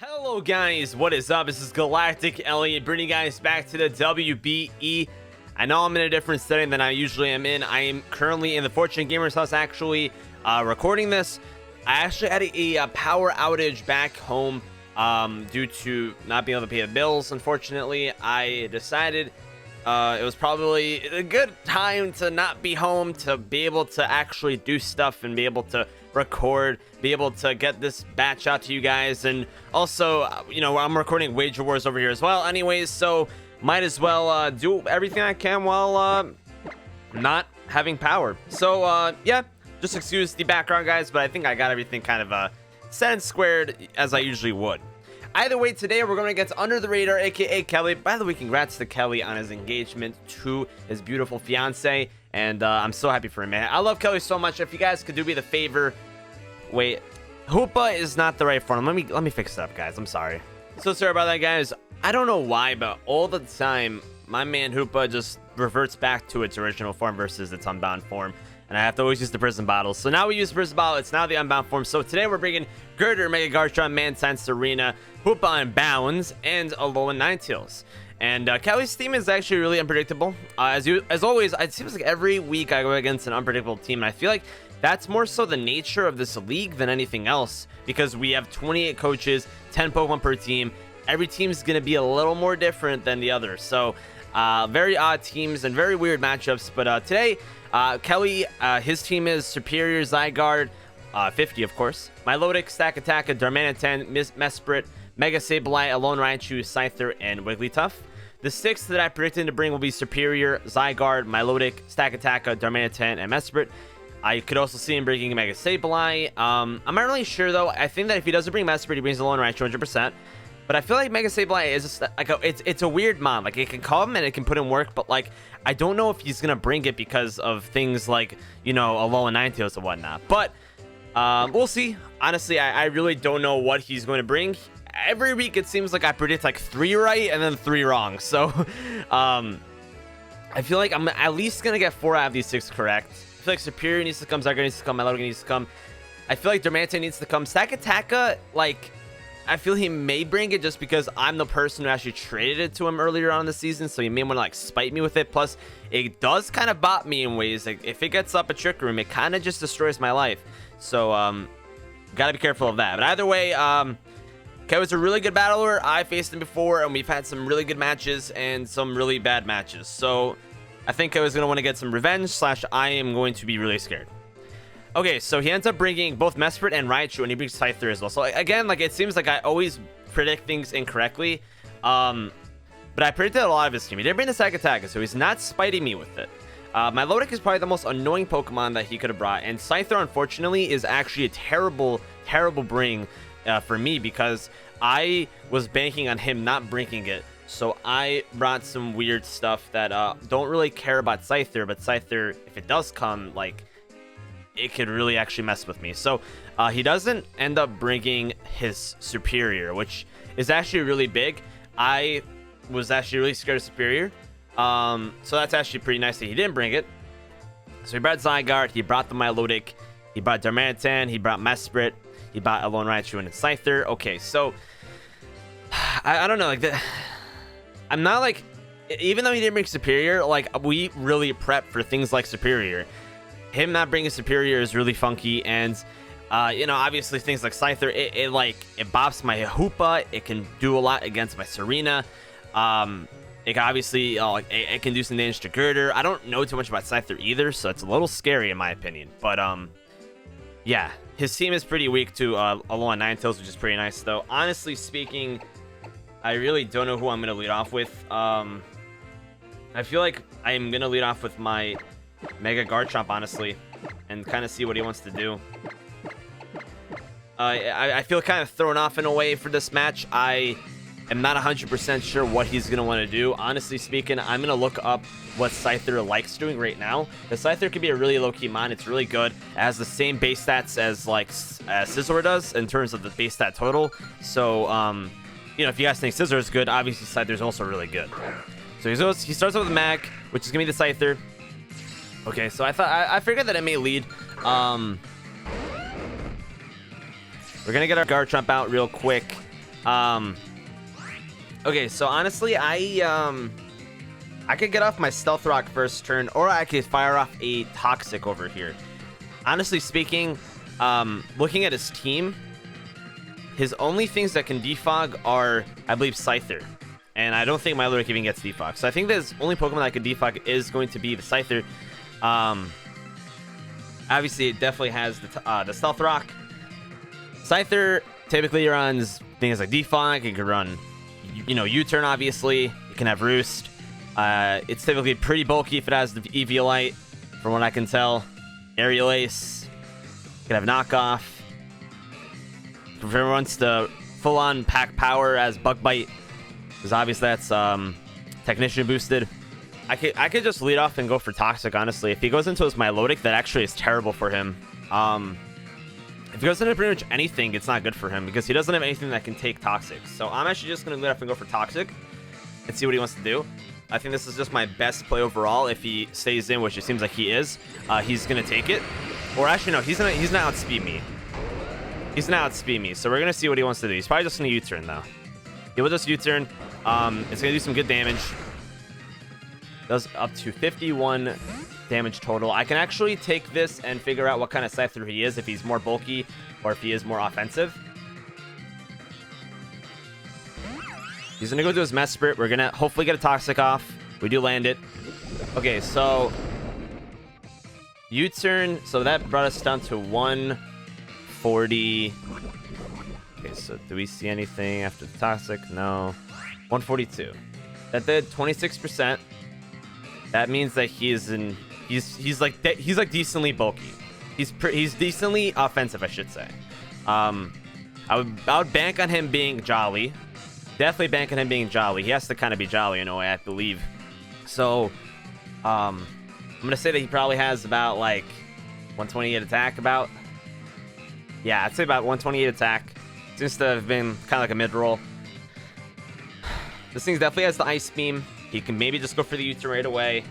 Hello guys, what is up? This is Galactic Elliot bringing you guys back to the WBE. I know I'm in a different setting than I usually am in. I am currently in the Fortune Gamers house actually recording this. I actually had a power outage back home due to not being able to pay the bills. Unfortunately, I decided it was probably a good time to not be home, to be able to actually do stuff and be able to record, be able to get this batch out to you guys. And also, you know, I'm recording Wager Wars over here as well anyways, so might as well do everything I can while not having power. So yeah, just excuse the background guys, but I think I got everything kind of set and squared as I usually would. Either way, today we're going to get to Under the Radar, aka Kelly. By the way, congrats to Kelly on his engagement to his beautiful fiance, and I'm so happy for him, man. I love Kelly so much. If you guys could do me the favor, wait, Hoopa is not the right form. Let me fix it up, guys. I'm sorry. So sorry about that, guys. I don't know why, but all the time my man Hoopa just reverts back to its original form versus its unbound form. And I have to always use the prison bottle. So now we use the prison bottle. It's now the unbound form. So today we're bringing Girder, Mega Garchomp, Mantine, Serena, Hoopa, and Bounds, and Alolan Ninetales. And Kelly's team is actually really unpredictable. As always, it seems like every week I go against an unpredictable team. And I feel like that's more so the nature of this league than anything else. Because we have 28 coaches, 10 Pokemon per team. Every team is going to be a little more different than the other. So very odd teams and very weird matchups. But today, Kelly, his team is Superior, Zygarde, 50 of course, Milotic, Stakataka, Darmanitan, Mesprit, Mega Sableye, Alolan Raichu, Scyther, and Wigglytuff. The 6 that I predicted to bring will be Superior, Zygarde, Milotic, Stakataka, Darmanitan, and Mesprit. I could also see him bringing Mega Sableye. I'm not really sure though. I think that if he doesn't bring Mesprit, he brings Alolan Raichu 100%. But I feel like Mega Sableye is just like it's a weird mod. Like it can come and it can put in work, but like I don't know if he's gonna bring it because of things like, you know, Alolan Ninetales and whatnot. But we'll see. Honestly, I really don't know what he's going to bring. Every week it seems like I predict like 3 right and then 3 wrong. So I feel like I'm at least gonna get 4 out of these 6 correct. I feel like Superior needs to come, Zygarde needs to come, Milotic needs to come. I feel like Darmanitan needs to come. Stakataka, like, I feel he may bring it just because I'm the person who actually traded it to him earlier on in the season, so he may want to like spite me with it. Plus, it does kind of bot me in ways. Like if it gets up a Trick Room, it kind of just destroys my life. So gotta be careful of that. But either way, Kevin's a really good battler. I faced him before, and we've had some really good matches and some really bad matches. So I think I was gonna want to get some revenge. / I am going to be really scared. Okay, so he ends up bringing both Mesprit and Raichu, and he brings Scyther as well. So again, like it seems like I always predict things incorrectly, but I predicted a lot of his team. He didn't bring the Stakataka, so he's not spiting me with it. Milotic is probably the most annoying Pokemon that he could have brought, and Scyther, unfortunately, is actually a terrible bring for me because I was banking on him not bringing it. So I brought some weird stuff that don't really care about Scyther, but Scyther, if it does come, like, it could really actually mess with me. So he doesn't end up bringing his Superior, which is actually really big. I was actually really scared of Superior. So that's actually pretty nice that he didn't bring it. So he brought Zygarde, he brought the Milotic, he brought Darmanitan, he brought Mesprit, he brought Alolan Raichu and Scyther. Okay, so I don't know, like I'm not like, even though he didn't bring Superior, like we really prep for things like Superior. Him not bringing Superior is really funky, and you know, obviously things like Scyther, it bops my Hoopa. It can do a lot against my Serena. It can obviously it can do some damage to Girder. I don't know too much about Scyther either, so it's a little scary in my opinion. But yeah, his team is pretty weak to Alolan Ninetales, which is pretty nice though. Honestly speaking, I really don't know who I'm gonna lead off with. I feel like I'm gonna lead off with my Mega Garchomp, honestly, and kind of see what he wants to do. I feel kind of thrown off in a way for this match. I am not 100% sure what he's going to want to do. Honestly speaking, I'm going to look up what Scyther likes doing right now. The Scyther can be a really low-key mon. It's really good. It has the same base stats as like Scizor does in terms of the base stat total. So, you know, if you guys think Scizor is good, obviously Scyther is also really good. So he starts off with Mag, which is going to be the Scyther. Okay, so I figured that it may lead. We're gonna get our Garchomp out real quick. Okay, so honestly, I could get off my Stealth Rock first turn, or I could fire off a Toxic over here. Honestly speaking, looking at his team, his only things that can defog are, I believe, Scyther. And I don't think my Lyric even gets defog. So I think the only Pokemon that can defog is going to be the Scyther. Obviously, it definitely has the Stealth Rock. Scyther typically runs things like defog. It could run, U-turn, obviously. It can have Roost. It's typically pretty bulky if it has the Eevee Light, from what I can tell. Aerial Ace. It can have Knockoff. If everyone wants the full-on pack power as Bug Bite, because obviously that's Technician boosted. I could just lead off and go for Toxic, honestly. If he goes into his Milotic, that actually is terrible for him. If he goes into pretty much anything, it's not good for him, because he doesn't have anything that can take Toxic. So I'm actually just going to lead off and go for Toxic and see what he wants to do. I think this is just my best play overall. If he stays in, which it seems like he is, he's going to take it. Or actually, no, he's gonna outspeed me. He's gonna outspeed me, so we're gonna see what he wants to do. He's probably just gonna U-turn though. He will just U-turn. It's gonna do some good damage. Does up to 51 damage total. I can actually take this and figure out what kind of Scyther he is, if he's more bulky or if he is more offensive. He's gonna go do his Mesprit. We're gonna hopefully get a Toxic off. We do land it. Okay, so U-turn. So that brought us down to 140. Okay, so do we see anything after the Toxic? No. 142. That did 26%. That means that he's like decently bulky. He's decently offensive, I should say. I would bank on him being jolly. Definitely bank on him being jolly. He has to kind of be jolly in a way, I believe. So, I'm gonna say that he probably has about like 128 attack. Yeah, I'd say about 128 attack. Seems to have been kind of like a mid-roll. This thing definitely has the Ice Beam. He can maybe just go for the U-turn right away.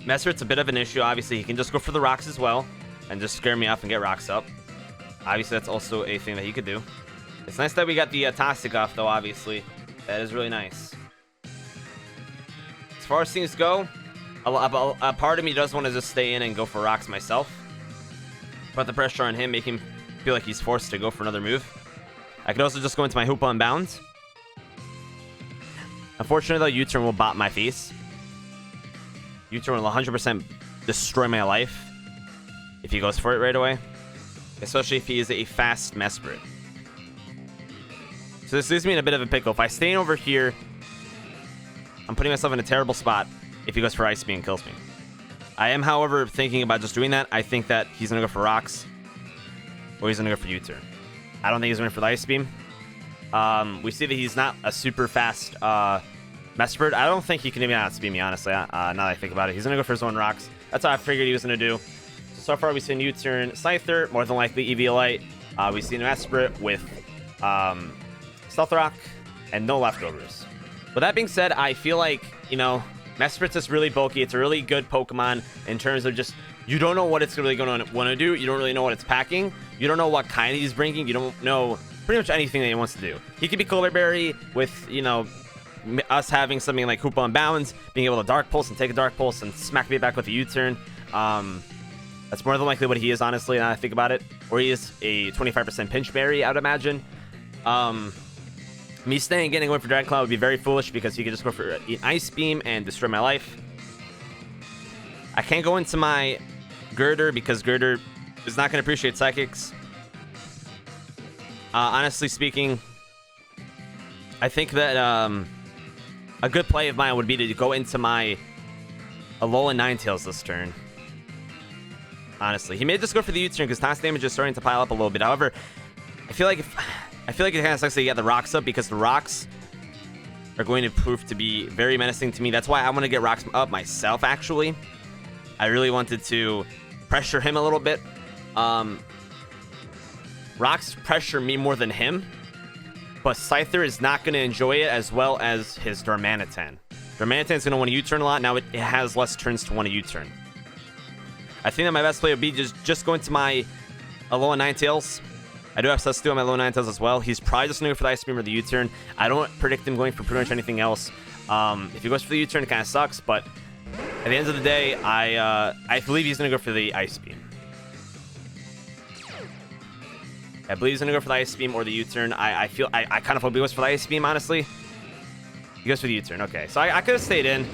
Mesprit's a bit of an issue. Obviously, he can just go for the rocks as well and just scare me off and get rocks up. Obviously, that's also a thing that he could do. It's nice that we got the Toxic off, though, obviously. That is really nice. As far as things go, a part of me does want to just stay in and go for rocks myself. Put the pressure on him, make him feel like he's forced to go for another move. I could also just go into my Hoopa Unbound. Unfortunately, though, U-turn will bot my face. U-turn will 100% destroy my life if he goes for it right away. Especially if he is a fast Mesprit. So this leaves me in a bit of a pickle. If I stay over here, I'm putting myself in a terrible spot if he goes for Ice Beam and kills me. I am, however, thinking about just doing that. I think that he's going to go for rocks, or he's going to go for U-turn. I don't think he's going for the Ice Beam. We see that he's not a super fast Mesprit. I don't think he can even outspeed me, honestly, now that I think about it. He's going to go for his own rocks. That's how I figured he was going to do. So far, we've seen U-turn Scyther, more than likely Eevee Light. We've seen Mesprit with Stealth Rock and no leftovers. With that being said, I feel like, Mesprit's just really bulky. It's a really good Pokemon in terms of just, you don't know what it's really going to want to do. You don't really know what it's packing. You don't know what kind he's bringing. You don't know pretty much anything that he wants to do. He could be Color Berry with, us having something like Hoopa Unbound, being able to Dark Pulse and take a Dark Pulse and smack me back with a U-turn. That's more than likely what he is, honestly, now that I think about it. Or he is a 25% Pinch Berry, I would imagine. Me staying and going for Dragon Claw would be very foolish, because he could just go for an Ice Beam and destroy my life. I can't go into my Girder, because Girder is not going to appreciate Psychics. Honestly speaking, I think that a good play of mine would be to go into my Alolan Ninetales this turn. Honestly, he may just go for the U-turn because toss damage is starting to pile up a little bit. However, I feel like it kind of sucks that you get the rocks up, because the rocks are going to prove to be very menacing to me. That's why I want to get rocks up myself, actually. I really wanted to pressure him a little bit. Rocks pressure me more than him, but Scyther is not going to enjoy it as well as his Darmanitan. Darmanitan is going to want to U-turn a lot. Now it has less turns to want to U-turn. I think that my best play would be just going to my Alolan Ninetales. I do have Sustu on my low 9-tails as well. He's probably just going to go for the Ice Beam or the U-turn. I don't predict him going for pretty much anything else. If he goes for the U-turn, it kind of sucks, but at the end of the day, I believe he's going to go for the Ice Beam. I believe he's going to go for the Ice Beam or the U-turn. I kind of hope he goes for the Ice Beam, honestly. He goes for the U-turn. Okay, so I could have stayed in.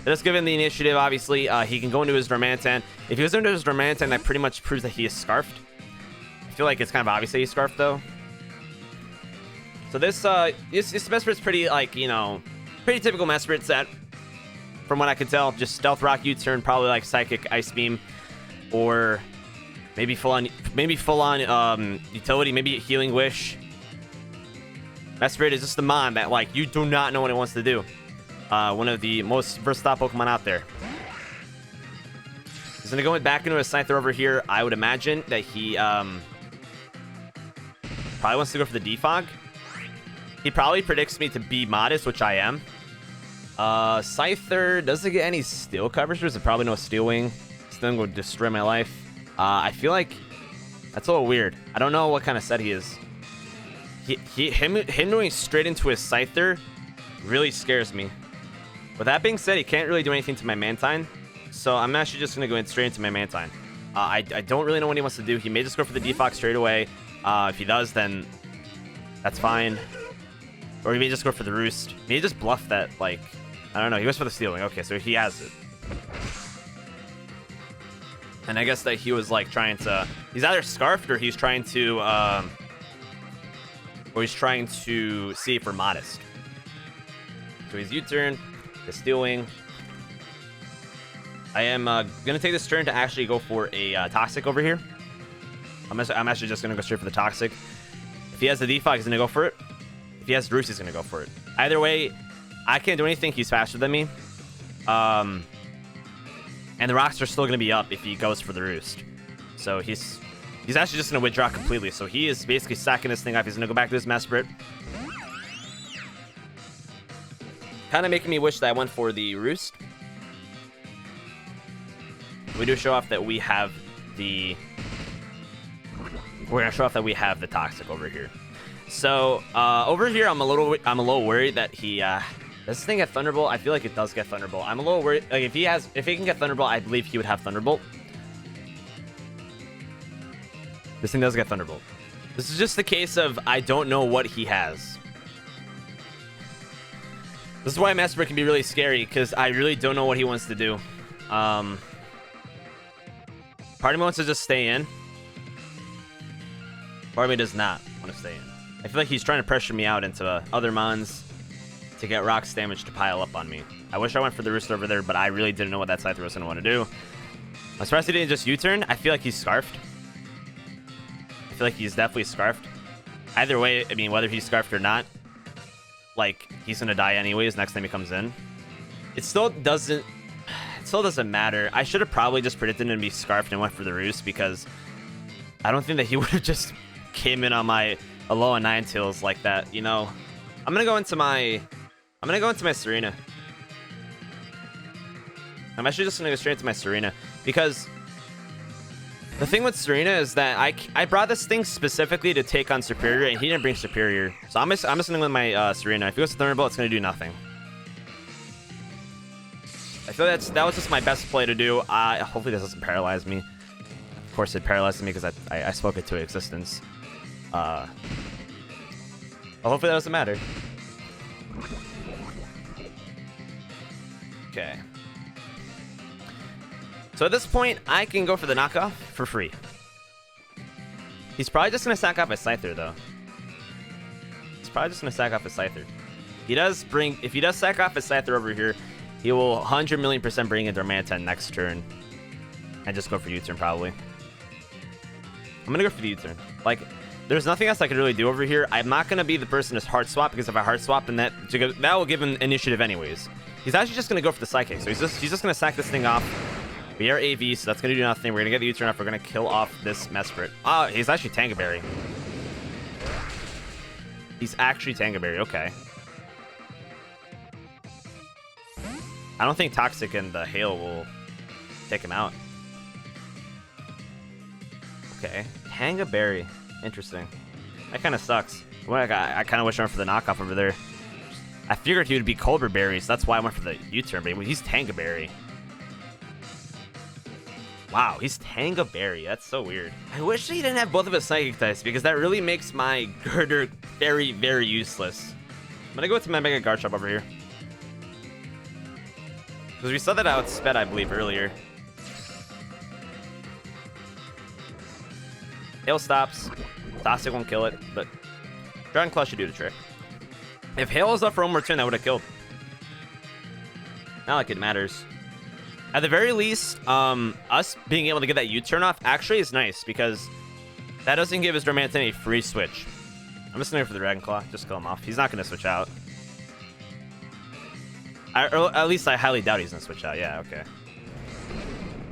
Let's give him the initiative, obviously. He can go into his Vermantan. If he goes into his Vermantan, that pretty much proves that he is Scarfed. I feel like it's kind of obvious that he's Scarfed, though. So this Mesprit's pretty, like, you know, pretty typical Mesprit set. From what I could tell, just Stealth Rock U-turn, probably like Psychic Ice Beam, or maybe full on utility, maybe Healing Wish. Mesprit is just the mon that, like, you do not know what it wants to do. One of the most versatile Pokemon out there. He's gonna go back into his Scyther over here. I would imagine that he probably wants to go for the Defog. He probably predicts me to be modest, which I am. Scyther, does it get any steel coverage? There's probably no Steel Wing. It's then going to destroy my life. I feel like that's a little weird. I don't know what kind of set he is. Him going straight into his Scyther really scares me. With that being said, he can't really do anything to my Mantine, so I'm actually just going to go straight into my Mantine. I don't really know what he wants to do. He may just go for the Defog straight away. If he does, then that's fine. Or he may just go for the Roost. He may just bluff that, like, I don't know. He goes for the Steel Wing. Okay, so he has it. And I guess that he was, like, trying to... He's either Scarfed or he's trying to... Or he's trying to see if we're modest. So he's U-turn, the Steel Wing. I am going to take this turn to actually go for a Toxic over here. I'm actually just going to go straight for the Toxic. If he has the Defog, he's going to go for it. If he has Roost, he's going to go for it. Either way, I can't do anything. He's faster than me. And the rocks are still going to be up if he goes for the Roost. So he's actually just going to withdraw completely. So he is basically sacking this thing off. He's going to go back to his Mesprit. Kind of making me wish that I went for the Roost. We do show off that we have the... We're going to show off that we have the Toxic over here. So, over here, I'm a little worried that he, does this thing get Thunderbolt? I feel like it does get Thunderbolt. I'm a little worried, like, if he can get Thunderbolt, I believe he would have Thunderbolt. This thing does get Thunderbolt. This is just the case of, I don't know what he has. This is why Mesprit can be really scary, because I really don't know what he wants to do. Part of me wants to just stay in. Part of me does not want to stay in. I feel like he's trying to pressure me out into other mons to get Rock's damage to pile up on me. I wish I went for the Roost over there, but I really didn't know what that Scyther was going to want to do. I'm surprised he didn't just U-turn. I feel like he's Scarfed. I feel like he's definitely Scarfed. Either way, I mean, whether he's Scarfed or not, like, he's going to die anyways next time he comes in. It still doesn't matter. I should have probably just predicted him to be Scarfed and went for the Roost, because I don't think that he would have just came in on my Alola Ninetales like that, you know. I'm gonna go into my Serena. I'm actually just gonna go straight into my Serena, because the thing with Serena is that I brought this thing specifically to take on Superior, and he didn't bring Superior. So I'm just gonna go with my Serena. If he goes to Thunderbolt, it's gonna do nothing. I feel that was just my best play to do. Hopefully this doesn't paralyze me. Of course it paralyzes me because I spoke it to existence. Well, hopefully that doesn't matter. Okay. So at this point, I can go for the knockoff for free. He's probably just going to sack off his Scyther, though. He's probably just going to sack off his Scyther. If he does sack off his Scyther over here, he will 100 million% bring in Darmanitan next turn. And just go for U-turn, probably. I'm going to go for the U-turn. Like, there's nothing else I could really do over here. I'm not going to be the person to hard swap, because if I hard swap, then that will give him initiative anyways. He's actually just going to go for the Psychic. So he's just going to sack this thing off. We are AV, so that's going to do nothing. We're going to get the U-turn off. We're going to kill off this Mesprit. Oh, he's actually Tangaberry. He's actually Tangaberry. Okay. I don't think Toxic and the Hail will take him out. Okay. Tangaberry. Interesting. That kind of sucks. Well, I kind of wish I went for the knockoff over there. I figured he would be Colbur Berry, so that's why I went for the U-turn, but he's Tangaberry. Wow, he's Tangaberry. That's so weird. I wish he didn't have both of his Psychic types, because that really makes my Girder very, very useless. I'm gonna go to my Mega Garchomp over here. Because we saw that outsped, I believe, earlier. Hail stops. Toxic won't kill it, but Dragon Claw should do the trick. If Hail was up for one more turn, that would have killed. Not like it matters. At the very least, us being able to get that U-turn off actually is nice, because that doesn't give his Darmanitan a free switch. I'm just going to go for the Dragon Claw. Just kill him off. He's not going to switch out. Or at least I highly doubt he's going to switch out. Yeah, okay.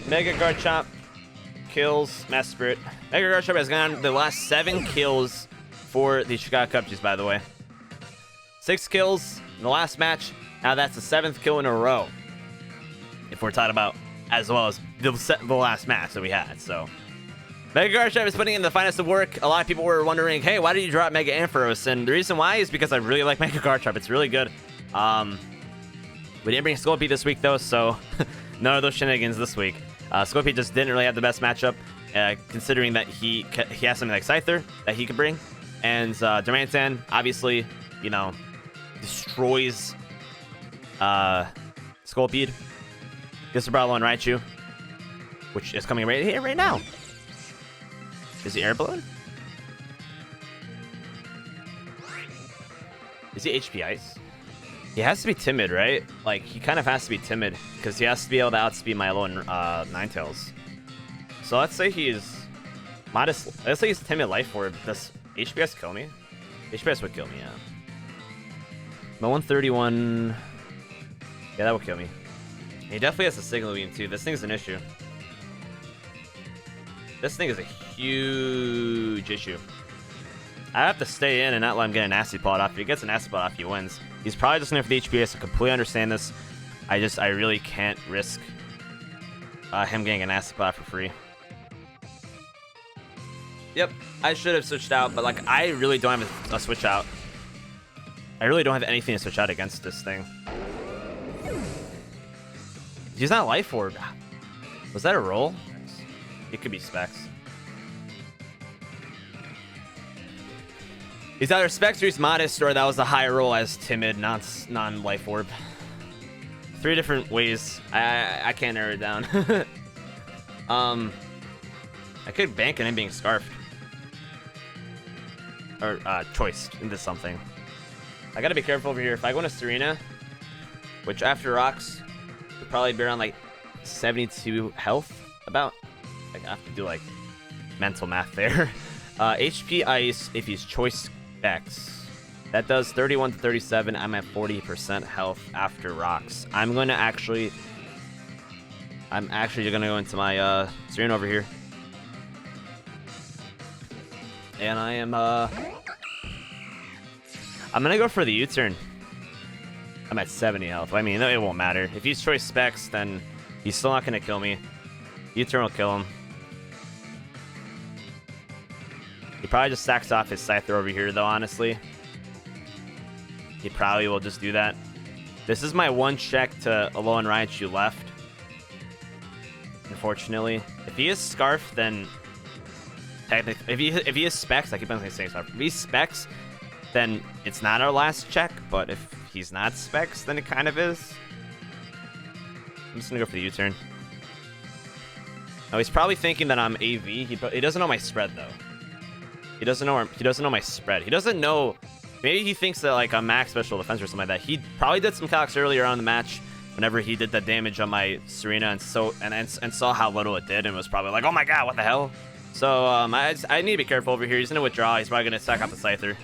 Mega Garchomp kills Master Spirit. Mega Garchomp has gone the last 7 kills for the Chicago Cubchoos, by the way. 6 kills in the last match. Now that's the 7th kill in a row. If we're talking about as well as the last match that we had. So Mega Garchomp is putting in the finest of work. A lot of people were wondering, hey, why did you drop Mega Ampharos? And the reason why is because I really like Mega Garchomp. It's really good. We didn't bring Scorpy this week, though, so none of those shenanigans this week. Scorpy just didn't really have the best matchup, considering that he has something like Scyther that he could bring. And Darmanitan, obviously, you know, destroys Scorpede. Gets the Brawlo and Raichu, which is coming right here, right now. Is he Air Balloon? Is he HP Ice? He has to be timid, right? Like, he kind of has to be timid, because he has to be able to outspeed Milo and Ninetales. So let's say he's modest. Let's say he's timid Life Orb. Does HPS kill me? HPS would kill me, yeah. My 131. Yeah, that would kill me. He definitely has a Signal Beam, too. This thing's an issue. This thing is a huge issue. I have to stay in and not let him get a Nasty Plot off. If he gets a Nasty Plot off, he wins. He's probably just going for the HPS. I completely understand this. I really can't risk him getting a Nasty Plot for free. Yep, I should have switched out, but like I really don't have a switch out. I really don't have anything to switch out against this thing. He's not Life Orb. Was that a roll? It could be Specs. He's either Specs or he's Modest, or that was a high roll as Timid, non-Life Orb. 3 different ways. I can't narrow it down. I could bank on him being Scarfed. Or choiced into something. I gotta be careful over here. If I go into Serena, which after Rocks would probably be around like 72 health, about. Like, I have to do like mental math there. HP Ice, if he's Choice Specs, that does 31 to 37. I'm at 40% health after Rocks. I'm actually gonna go into my Serena over here. And I'm gonna go for the U-turn. I'm at 70 health. I mean, it won't matter. If he's Choice Specs, then he's still not gonna kill me. U-turn will kill him. He probably just sacks off his Scyther over here, though, honestly. He probably will just do that. This is my one check to Alolan Raichu left. Unfortunately. If he is Scarf, then technically, if he is Specs, I keep on saying Scarf. If he's Specs, then it's not our last check, but if he's not Specs, then it kind of is. I'm just gonna go for the U-turn. Oh, he's probably thinking that I'm AV. He doesn't know my spread, though. He doesn't know my spread. He doesn't know. Maybe he thinks that like I'm max special defense or something like that. He probably did some calcs earlier on in the match whenever he did that damage on my Serena and saw how little it did and was probably like, oh my god, what the hell? So I need to be careful over here. He's gonna withdraw. He's probably gonna sack off the Scyther.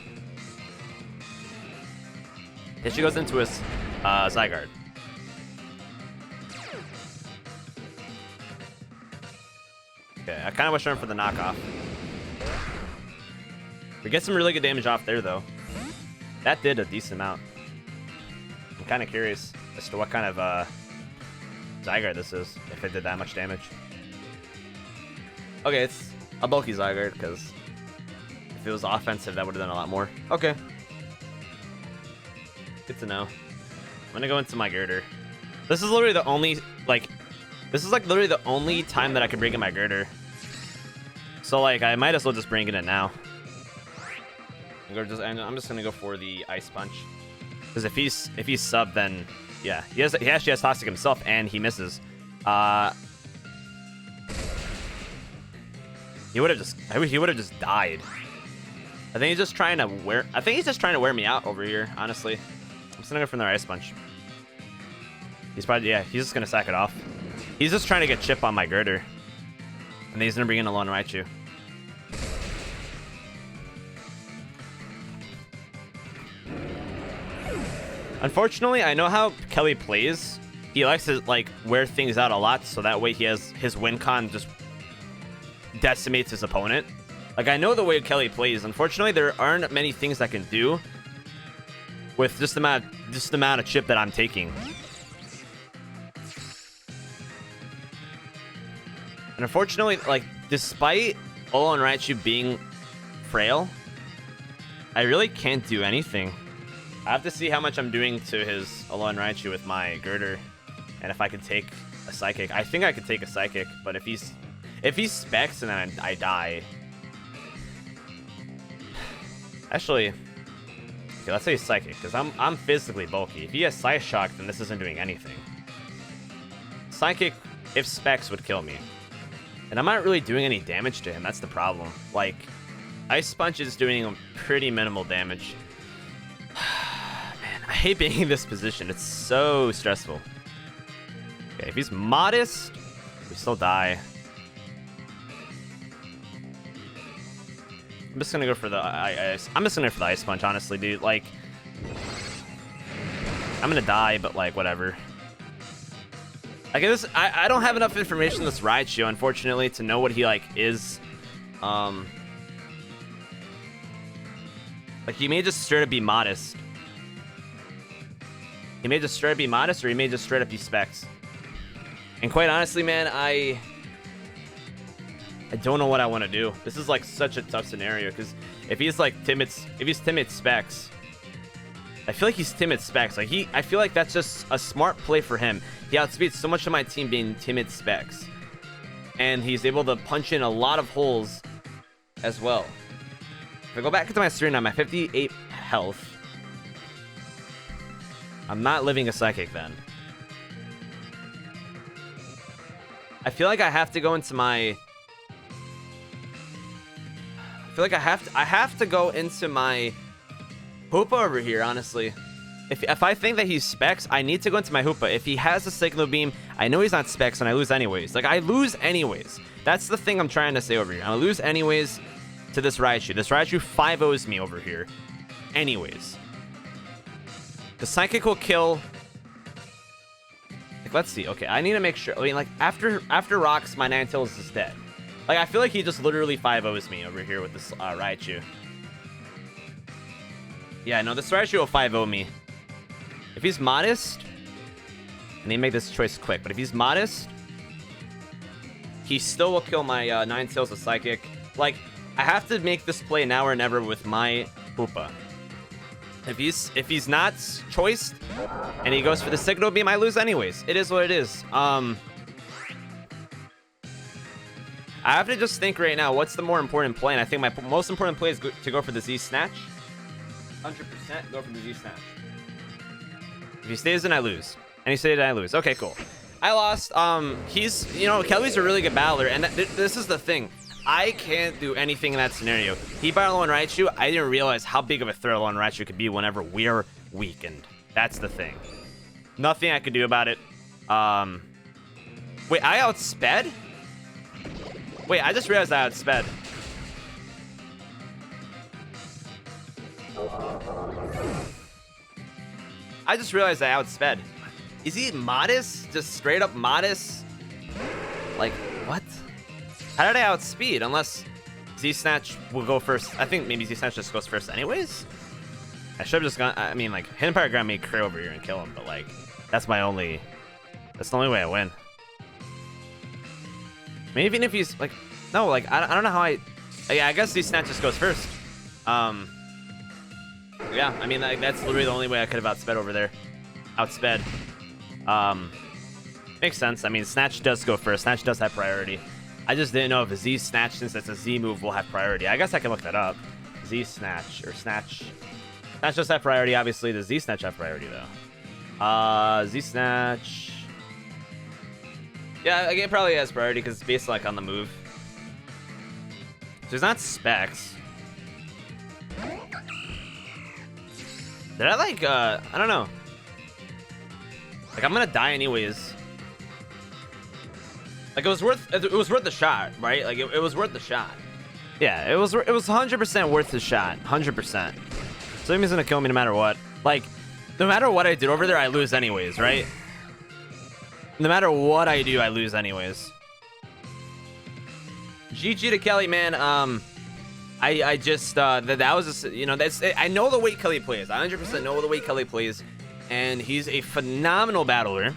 Here she goes into his Zygarde. Okay, I kind of wish I went for the knockoff. We get some really good damage off there, though. That did a decent amount. I'm kind of curious as to what kind of Zygarde this is, if it did that much damage. Okay, it's a bulky Zygarde, because If it was offensive, that would have done a lot more. Okay. Good to know. I'm gonna go into my girder. This is literally the only, like, this is like literally the only time that I can bring in my girder. So like, I might as well just bring it in now. And I'm just gonna go for the ice punch. Because if he's sub, then yeah, he actually has toxic himself, and he misses. He would have just died. I think he's just trying to wear me out over here, honestly. I'm just gonna go for another ice punch. He's probably, yeah, he's just gonna sack it off. He's just trying to get chip on my girder. And then he's gonna bring in a lone Raichu. Unfortunately, I know how Kelly plays. He likes to like wear things out a lot, so that way he has his win con just decimates his opponent. Like, I know the way Kelly plays. Unfortunately, there aren't many things I can do with just the amount of chip that I'm taking. And unfortunately, like, despite Olo and Raichu being frail, I really can't do anything. I have to see how much I'm doing to his Olo and Raichu with my girder, and if I could take a psychic. I think I could take a psychic, but if he specs and then I die. Actually, okay, let's say psychic, because I'm physically bulky. If he has Psy Shock, then this isn't doing anything. Psychic, if specs, would kill me. And I'm not really doing any damage to him, that's the problem. Like, Ice Punch is doing pretty minimal damage. Man, I hate being in this position. It's so stressful. Okay, if he's modest, we still die. I'm just gonna go for the ice. I'm just gonna go for the Ice Punch, honestly, dude. Like, I'm gonna die, but like, whatever. Like, I don't have enough information on this Raichu, unfortunately, to know what he like is. Like, he may just straight up be modest. He may just straight up be modest, or he may just straight up be specs. And quite honestly, man, I don't know what I want to do. This is like such a tough scenario, because if he's timid specs, I feel like he's timid specs. Like, I feel like that's just a smart play for him. He outspeeds so much of my team being timid specs, and he's able to punch in a lot of holes as well. If I go back into my stream, I'm at 58 health. I'm not living a psychic then. I feel like I have to go into my... I feel like I have to go into my Hoopa over here, honestly. If I think that he's specs, I need to go into my Hoopa. If he has a Signal Beam, I know he's not specs, and I lose anyways. Like, I lose anyways. That's the thing I'm trying to say over here. I lose anyways to this Raichu. This Raichu 5-0s me over here. Anyways. The Psychic will kill... Like, let's see. Okay, I need to make sure. I mean, like, after Rocks, my Ninetales is dead. Like, I feel like he just literally 5-0s me over here with this Raichu. Yeah, no, this Raichu will 5-0 me. If he's modest, I need to make this choice quick, but if he's modest, he still will kill my Ninetales with Psychic. Like, I have to make this play now or never with my Hoopa. If he's not choiced and he goes for the Signal Beam, I lose anyways. It is what it is. I have to just think right now, what's the more important play? And I think my most important play is to go for the Z Snatch. 100% go for the Z Snatch. If he stays in, I lose. And he stays in, I lose. Okay, cool. I lost. He's, you know, Kelly's a really good battler, and this is the thing. I can't do anything in that scenario. He battled on Raichu. I didn't realize how big of a threat on Raichu could be whenever we're weakened. That's the thing. Nothing I could do about it. Wait, I outsped? Wait, I just realized I outsped. I just realized I outsped. Is he modest? Just straight up modest? Like, what? How did I outspeed? Unless Z-Snatch will go first. I think maybe Z-Snatch just goes first anyways. I should have just gone... I mean, like, Hidden Power Ground made Cray over here and kill him, but, like, that's the only way I win. I mean, even if he's, like... No, like, I don't know how yeah, I guess Z-Snatch just goes first. Yeah, I mean, like, that's literally the only way I could have outsped over there. Outsped. Makes sense. I mean, Snatch does go first. Snatch does have priority. I just didn't know if a Z Snatch, since it's a Z move, will have priority. I guess I can look that up. Z Snatch or Snatch. Snatch does have priority. Obviously, the Z Snatch have priority, though. Z Snatch. Yeah, it probably has priority because it's based, like, on the move. So it's not Specs. Did I, like, I don't know. Like, I'm gonna die anyways. Like, it was worth the shot, right? Like, it was worth the shot. Yeah, it was 100% worth the shot. 100%. So he's gonna kill me no matter what. Like, no matter what I did over there, I lose anyways, right? No matter what I do, I lose anyways. GG to Kelly, man. I just that was just, you know, that's, I know the way Kelly plays. I 100% know the way Kelly plays, and he's a phenomenal battler.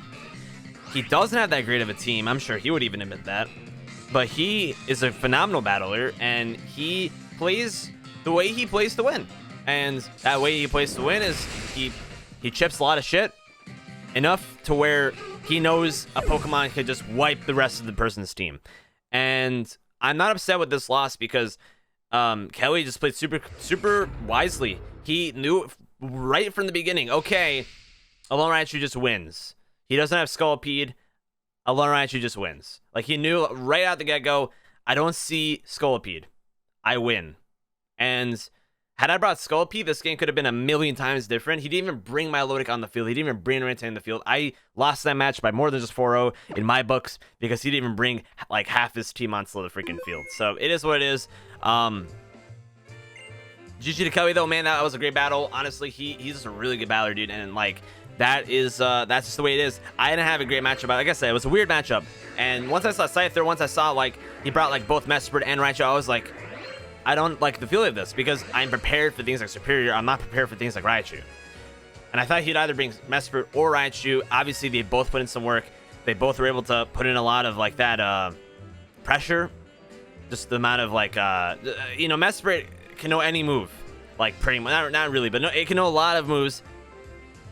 He doesn't have that great of a team. I'm sure he would even admit that. But he is a phenomenal battler, and he plays the way he plays to win. And that way he plays to win is he chips a lot of shit enough to where he knows a Pokemon could just wipe the rest of the person's team. And I'm not upset with this loss because Kelly just played super wisely. He knew right from the beginning, okay, Alolan Raichu just wins. He doesn't have Scolipede. Alolan Raichu just wins. Like, he knew right out the get-go, I don't see Scolipede. I win. And had I brought Scolipede, this game could have been a million times different. He didn't even bring Milotic on the field. He didn't even bring Ranta in the field. I lost that match by more than just 4-0 in my books because he didn't even bring, like, half his team onto the freaking field. So it is what it is. GG to Kelly, though, man. That was a great battle. Honestly, he's just a really good battler, dude. And, like, that's just the way it is. I didn't have a great matchup. Like I said, it was a weird matchup. And once I saw Scyther, once I saw, like, he brought, like, both Mesprit and Raichu, I was like, I don't like the feel of this because I'm prepared for things like Superior. I'm not prepared for things like Raichu. And I thought he'd either bring Mesprit or Raichu. Obviously, they both put in some work. They both were able to put in a lot of, like, that pressure. Just the amount of, like, you know, Mesprit can know any move. Like, pretty much. Not really, but no, it can know a lot of moves.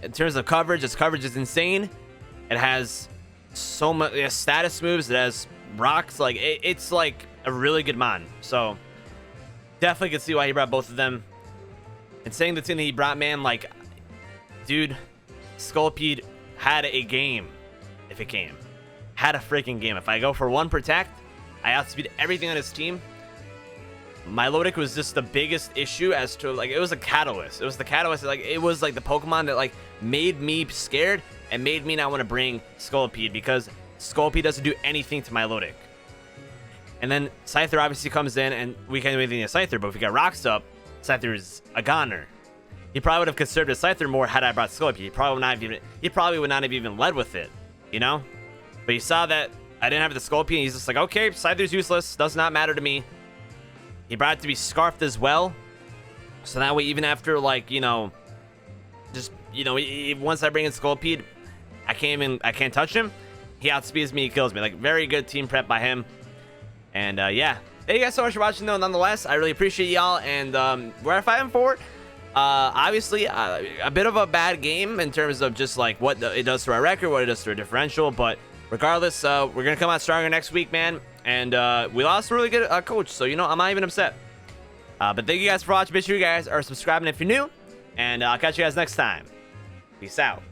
In terms of coverage, its coverage is insane. It has so much status moves. It has rocks. Like, it's like a really good mon. So definitely can see why he brought both of them. And saying the team that he brought, man, like, dude, Scolipede had a game if it came. Had a freaking game. If I go for one Protect, I outspeed everything on his team. Milotic was just the biggest issue as to, like, it was a catalyst. It was the catalyst. Like, it was like the Pokemon that, like, made me scared and made me not want to bring Scolipede because Scolipede doesn't do anything to Milotic. And then Scyther obviously comes in, and we can't do anything to Scyther, but if we got Rocks up, Scyther is a goner. He probably would have conserved his Scyther more had I brought Scolipede. He probably would not have even led with it, you know? But he saw that I didn't have the Scolipede, and he's just like, okay, Scyther's useless, does not matter to me. He brought it to be Scarfed as well. So that way, even after, like, you know, just, you know, once I bring in Scolipede, I can't touch him. He outspeeds me, he kills me. Like, very good team prep by him. And, yeah. Thank you guys so much for watching, though, nonetheless. I really appreciate y'all. And, we're at 5-4. Obviously, a bit of a bad game in terms of just, like, what it does to our record, what it does to our differential. But regardless, we're going to come out stronger next week, man. And we lost a really good coach, so, you know, I'm not even upset. But thank you guys for watching. Make sure you guys are subscribing if you're new. And I'll catch you guys next time. Peace out.